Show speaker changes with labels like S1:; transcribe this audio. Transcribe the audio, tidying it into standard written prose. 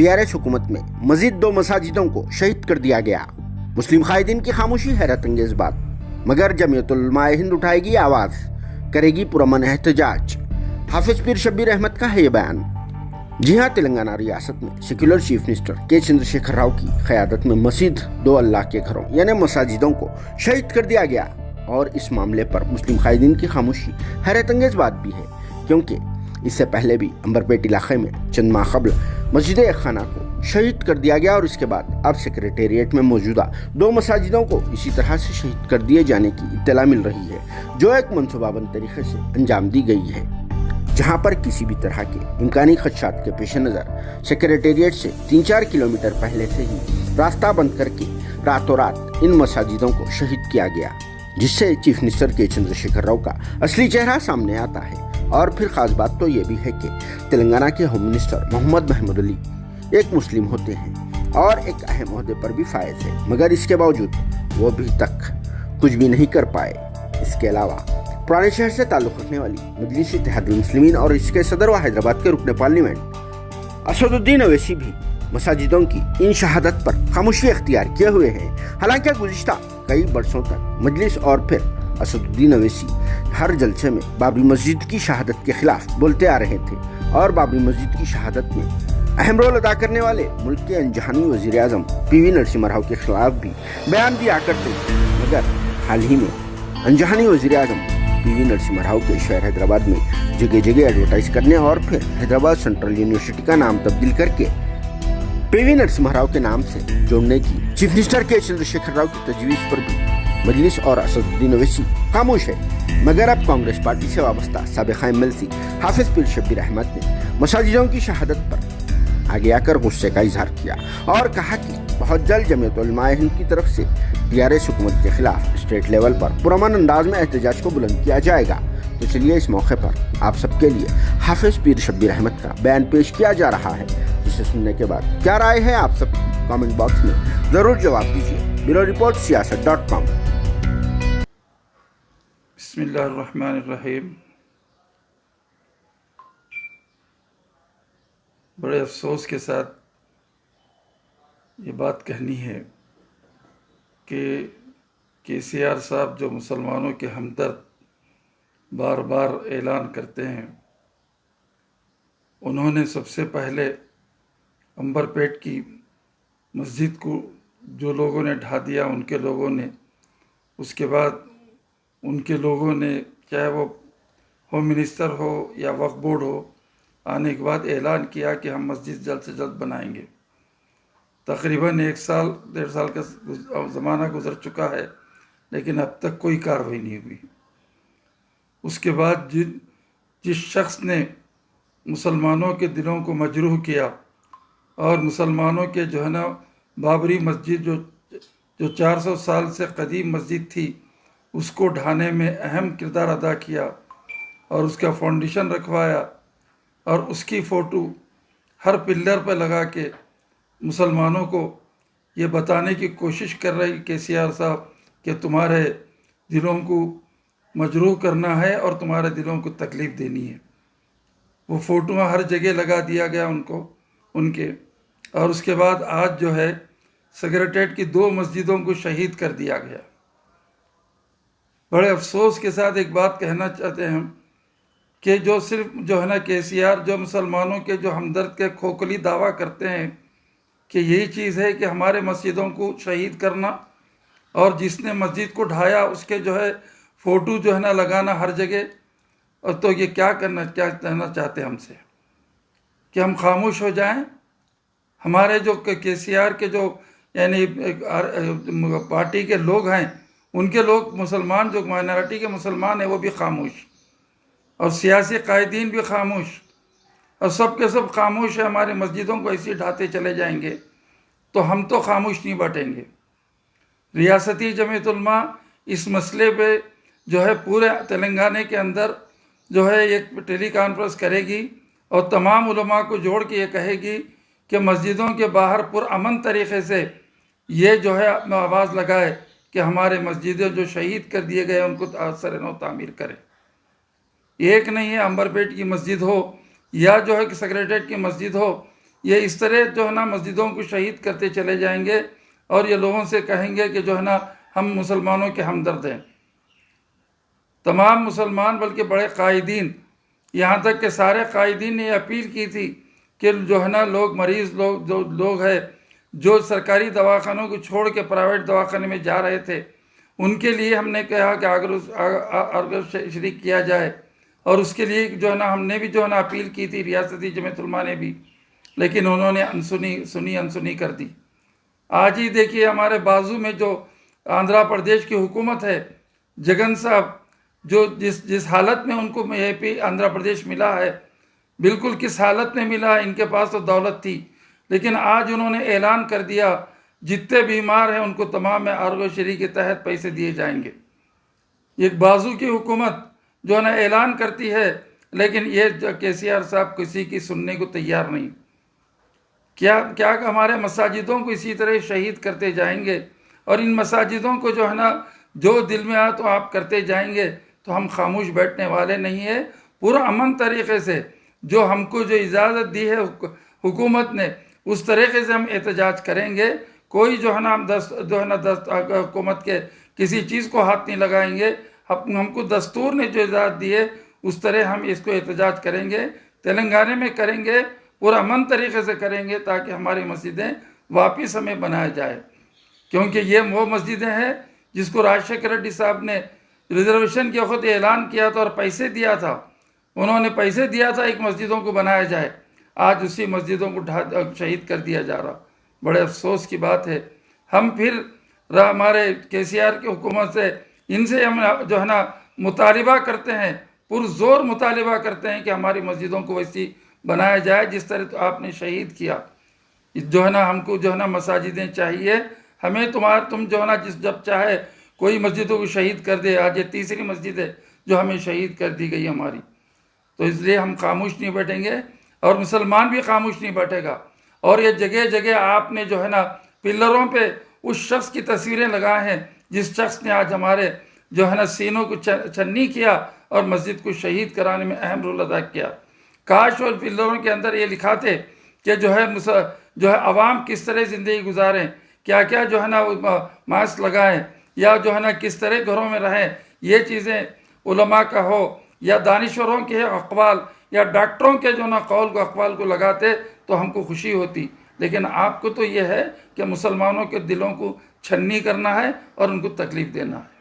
S1: TRS हुकूमत में मजीद 2 मसाजिदों को शहीद कर दिया गया। मुस्लिम कायदीन की खामोशी हैरत अंगेज बात, मगर जमीयत उलमाए हिंद उठाएगी आवाज, करेगी पुरअमन एहतजाज। हाफिज पीर शब्बीर अहमद का है ये बयान। जी हाँ, तेलंगाना रियासत में सेक्युलर चीफ मिनिस्टर के चंद्रशेखर राव की क़यादत में मस्जिद 2 अल्लाह के घरों यानी मसाजिदों को शहीद कर दिया गया। और इस मामले पर मुस्लिम कायदीन की खामोशी हैरत अंगेज बात भी है, क्योंकि इससे पहले भी अंबरपेट इलाके में चंद माह कबल मस्जिद एक खाना को शहीद कर दिया गया और इसके बाद अब सेक्रेटेरिएट में मौजूदा 2 मसाजिदों को इसी तरह से शहीद कर दिए जाने की इत्तला मिल रही है, जो एक मनसूबाबंद तरीके से अंजाम दी गई है, जहां पर किसी भी तरह के इम्कानी खदशात के पेश नज़र सेक्रेटेरिएट से 3-4 किलोमीटर पहले से ही रास्ता बंद करके रातों रात इन मसाजिदों को शहीद किया गया, जिससे चीफ मिनिस्टर के चंद्रशेखर राव का असली चेहरा सामने आता है। और फिर खास बात तो ये भी है कि तेलंगाना के होम मिनिस्टर मोहम्मद महमूद अली एक मुस्लिम होते हैं और एक अहम ओहदे पर भी फायज है, मगर इसके बावजूद वो अभी तक कुछ भी नहीं कर पाए। इसके अलावा पुराने शहर से ताल्लुक़ रखने वाली मजलिस इत्तेहादुल मुस्लिमीन और इसके सदर व हैदराबाद के रुकन पार्लियामेंट असदुद्दीन अवैसी भी मसाजिदों की इन शहादत पर खामोशी अख्तियार किए हुए हैं। हालांकि गुज़िश्ता कई बरसों तक मजलिस और फिर असदुद्दीन अवैसी हर जलसे में बाबरी मस्जिद की शहादत के खिलाफ बोलते आ रहे थे और बाबरी मस्जिद की शहादत में अहम रोल अदा करने वाले मुल्क के अनजानी वज़ीर आज़म पीवी नरसिम्हा राव के खिलाफ भी बयान दिया करते थे। मगर हाल ही में अनजानी वज़ीर आज़म पीवी नरसिम्हा राव के शहर हैदराबाद में जगह जगह एडवर्टाइज करने और फिर हैदराबाद सेंट्रल यूनिवर्सिटी का नाम तब्दील करके पीवी नरसिम्हा राव के नाम से जोड़ने की चीफ मिनिस्टर के चंद्रशेखर राव की तजवीज़ पर भी मजलिस और असदुद्दीन अवैसी खामोश है। मगर अब कांग्रेस पार्टी से वाबस्ता साबिक़ एमएलसी हाफिज पीर शब्बीर अहमद ने मसाजिदों की शहादत पर आगे आकर गुस्से का इजहार किया और कहा कि बहुत जल्द जमीयत उलमाए हिंद की तरफ से टीआरएस हुकूमत के खिलाफ स्टेट लेवल पर पुरअमन अंदाज में एहतजाज को बुलंद किया जाएगा। तो चलिए इस मौके पर आप सबके लिए हाफिज पीर शब्बीर अहमद का बयान पेश किया जा रहा है, जिसे सुनने के बाद क्या राय है आप सबकी कमेंट बॉक्स में ज़रूर जवाब दीजिए। Bureau report siyaasat.com।
S2: बिस्मिल्लाहिर्रहमानिर्रहीम। बड़े अफसोस के साथ ये बात कहनी है कि केसीआर साहब जो मुसलमानों के हमदर्द बार बार ऐलान करते हैं, उन्होंने सबसे पहले अंबरपेट की मस्जिद को जो लोगों ने ढा दिया उनके लोगों ने, उसके बाद उनके लोगों ने, चाहे वो होम मिनिस्टर हो या वक्फ बोर्ड हो, आने के बाद ऐलान किया कि हम मस्जिद जल्द से जल्द बनाएंगे। तकरीबन 1 साल 1.5 साल का ज़माना गुजर चुका है, लेकिन अब तक कोई कार्रवाई नहीं हुई। उसके बाद जिस शख्स ने मुसलमानों के दिलों को मजरूह किया और मुसलमानों के जो है ना बाबरी मस्जिद जो 400 साल से कदीम मस्जिद थी, उसको ढाने में अहम किरदार अदा किया और उसका फाउंडेशन रखवाया और उसकी फ़ोटो हर पिल्लर पर लगा के मुसलमानों को ये बताने की कोशिश कर रही केसीआर साहब कि तुम्हारे दिलों को मजरूह करना है और तुम्हारे दिलों को तकलीफ़ देनी है। वो फ़ोटो हर जगह लगा दिया गया उनके। और उसके बाद आज जो है सेक्रेटेरिएट की 2 मस्जिदों को शहीद कर दिया गया। बड़े अफसोस के साथ एक बात कहना चाहते हैं हम कि जो सिर्फ जो है ना केसीआर जो मुसलमानों के जो हमदर्द के खोखली दावा करते हैं कि यही चीज़ है कि हमारे मस्जिदों को शहीद करना, और जिसने मस्जिद को ढाया उसके जो है फ़ोटो जो है ना लगाना हर जगह। और तो ये क्या कहना चाहते हैं हमसे कि हम खामोश हो जाएं? हमारे जो केसीआर के जो यानी पार्टी के लोग हैं, उनके लोग मुसलमान जो माइनॉरिटी के मुसलमान हैं वो भी खामोश, और सियासी कायदीन भी खामोश, और सब के सब खामोश है। हमारे मस्जिदों को ऐसे ढाते चले जाएंगे तो हम तो खामोश नहीं बैठेंगे। रियासती जमीयत उलमा इस मसले पे जो है पूरे तेलंगाना के अंदर जो है एक टेली कॉन्फ्रेंस करेगी और तमाम उलमा को जोड़ के ये कहेगी कि मस्जिदों के बाहर पुरअमन तरीक़े से ये जो है आवाज़ लगाए कि हमारे मस्जिदें जो शहीद कर दिए गए उनको सर नौ तामीर करें। एक नहीं है अंबरपेट की मस्जिद हो या जो है कि सेक्रेटेरिएट की मस्जिद हो, ये इस तरह जो है ना मस्जिदों को शहीद करते चले जाएंगे और ये लोगों से कहेंगे कि जो है ना हम मुसलमानों के हमदर्द हैं। तमाम मुसलमान बल्कि बड़े कायदीन, यहाँ तक कि सारे कायदीन ने अपील की थी कि जो है ना लोग मरीज़ लोग जो लोग हैं जो सरकारी दवाखानों को छोड़ के प्राइवेट दवाखाने में जा रहे थे, उनके लिए हमने कहा कि अगर शरीक किया जाए। और उसके लिए जो है ना हमने भी जो है ना अपील की थी, रियासती जमीयत उलमा ने भी, लेकिन उन्होंने अनसुनी कर दी। आज ही देखिए हमारे बाजू में जो आंध्र प्रदेश की हुकूमत है, जगन साहब, जो जिस हालत में उनको आंध्र प्रदेश मिला है, बिल्कुल किस हालत में मिला है। इनके पास तो दौलत थी, लेकिन आज उन्होंने ऐलान कर दिया जितने बीमार हैं उनको तमाम में आरोग्यश्री के तहत पैसे दिए जाएंगे। एक बाजू की हुकूमत जो है ना ऐलान करती है, लेकिन ये केसीआर साहब किसी की सुनने को तैयार नहीं। क्या हमारे मसाजिदों को इसी तरह शहीद करते जाएंगे और इन मसाजिदों को जो है ना जो दिल में आए तो आप करते जाएंगे, तो हम खामोश बैठने वाले नहीं है। पूरा अमन तरीके से जो हमको जो इजाज़त दी है हुकूमत ने, उस तरीके से हम एहतजाज करेंगे। कोई जो है ना हुकूमत के किसी चीज़ को हाथ नहीं लगाएंगे। हमको दस्तूर ने जो इजाज़त दी है उस तरह हम इसको एहतजाज करेंगे। तेलंगाना में करेंगे, पूरा अमन तरीके से करेंगे, ताकि हमारी मस्जिदें वापस हमें बनाया जाए। क्योंकि ये वो मस्जिदें हैं जिसको राजशेखर रेड्डी साहब ने रिजर्वेशन के वक्त ऐलान किया था और पैसे दिया था। उन्होंने पैसे दिया था एक मस्जिदों को बनाया जाए, आज उसी मस्जिदों को शहीद कर दिया जा रहा। बड़े अफसोस की बात है। हम फिर हमारे केसीआर की हुकूमत से, इनसे हम जो है ना मुतालिबा करते हैं, पुरजोर मुतालिबा करते हैं कि हमारी मस्जिदों को वैसी बनाया जाए जिस तरह तो आपने शहीद किया। जो है ना हमको जो है ना मसाजिदें चाहिए। हमें तुम जो है ना जब चाहे कोई मस्जिदों को शहीद कर दे। आज ये तीसरी मस्जिद है जो हमें शहीद कर दी गई हमारी, तो इसलिए हम खामोश नहीं बैठेंगे और मुसलमान भी खामोश नहीं बैठेगा। और ये जगह जगह आपने जो है ना पिलरों पे उस शख्स की तस्वीरें लगाए हैं जिस शख्स ने आज हमारे जो है ना सीनों को छन्नी किया और मस्जिद को शहीद कराने में अहम रोल अदा किया। काश और पिलरों के अंदर ये लिखाते कि जो है अवाम किस तरह ज़िंदगी गुजारें, क्या क्या जो है ना मास्क लगाएं, या जो है ना किस तरह घरों में रहें। ये चीज़ें उलमा का हो या दानिश्वरों के अक़वाल या डॉक्टरों के जो ना कौल को अक़वाल को लगाते तो हमको खुशी होती। लेकिन आपको तो ये है कि मुसलमानों के दिलों को छन्नी करना है और उनको तकलीफ़ देना है।